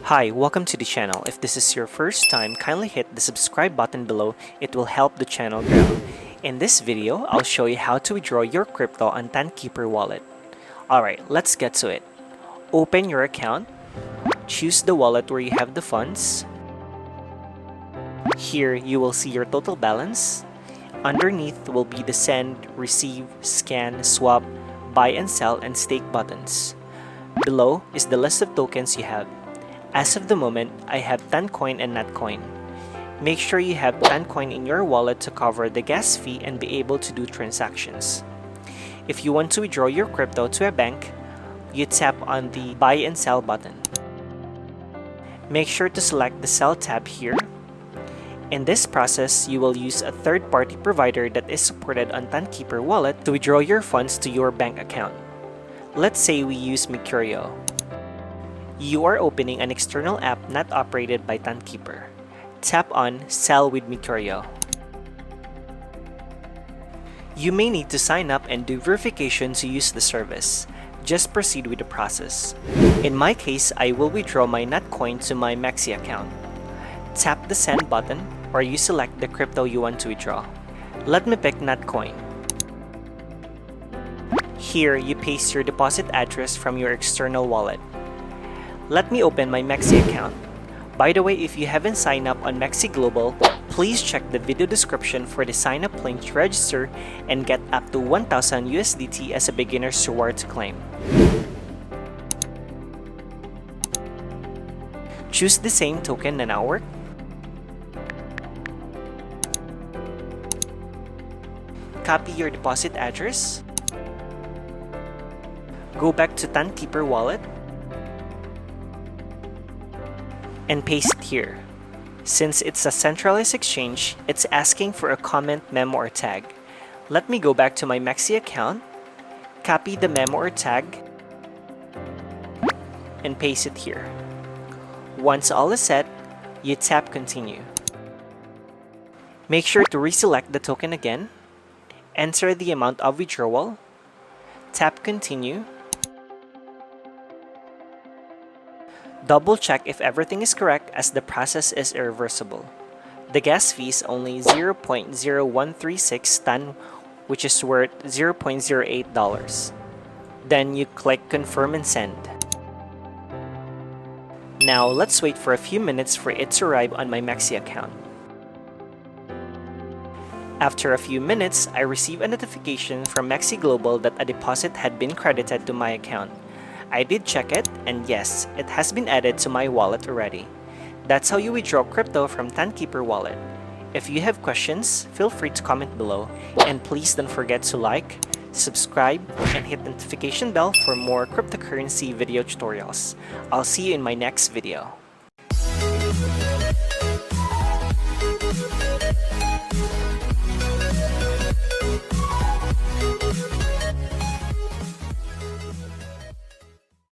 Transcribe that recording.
Hi, welcome to the channel. If this is your first time, kindly hit the subscribe button below. It will help the channel grow. In this video, I'll show you how to withdraw your crypto on Tonkeeper Wallet. Alright, let's get to it. Open your account. Choose the wallet where you have the funds. Here, you will see your total balance. Underneath will be the send, receive, scan, swap, buy and sell, and stake buttons. Below is the list of tokens you have. As of the moment, I have Toncoin and Notcoin. Make sure you have Toncoin in your wallet to cover the gas fee and be able to do transactions. If you want to withdraw your crypto to a bank, you tap on the buy and sell button. Make sure to select the sell tab here. In this process, you will use a third-party provider that is supported on Tonkeeper Wallet to withdraw your funds to your bank account. Let's say we use MEXC. You are opening an external app not operated by Tonkeeper. Tap on Sell with MEXC. You may need to sign up and do verification to use the service. Just proceed with the process. In my case, I will withdraw my Notcoin to my MEXC account. Tap the send button or you select the crypto you want to withdraw. Let me pick Notcoin. Here, you paste your deposit address from your external wallet. Let me open my MEXC account. By the way, if you haven't signed up on MEXC Global, please check the video description for the sign up link to register and get up to 1,000 USDT as a beginner's reward to claim. Choose the same token na network. Copy your deposit address. Go back to Tonkeeper Wallet and paste here. Since it's a centralized exchange, it's asking for a comment, memo, or tag. Let me go back to my MEXC account, copy the memo or tag, and paste it here. Once all is set, you tap continue. Make sure to reselect the token again, enter the amount of withdrawal, tap continue, double check if everything is correct as the process is irreversible. The gas fee is only 0.0136 TON, which is worth $0.08. Then you click confirm and send. Now let's wait for a few minutes for it to arrive on my MEXC account. After a few minutes, I receive a notification from MEXC Global that a deposit had been credited to my account. I did check it, and yes, it has been added to my wallet already. That's how you withdraw crypto from Tonkeeper Wallet. If you have questions, feel free to comment below, and please don't forget to like, subscribe, and hit the notification bell for more cryptocurrency video tutorials. I'll see you in my next video.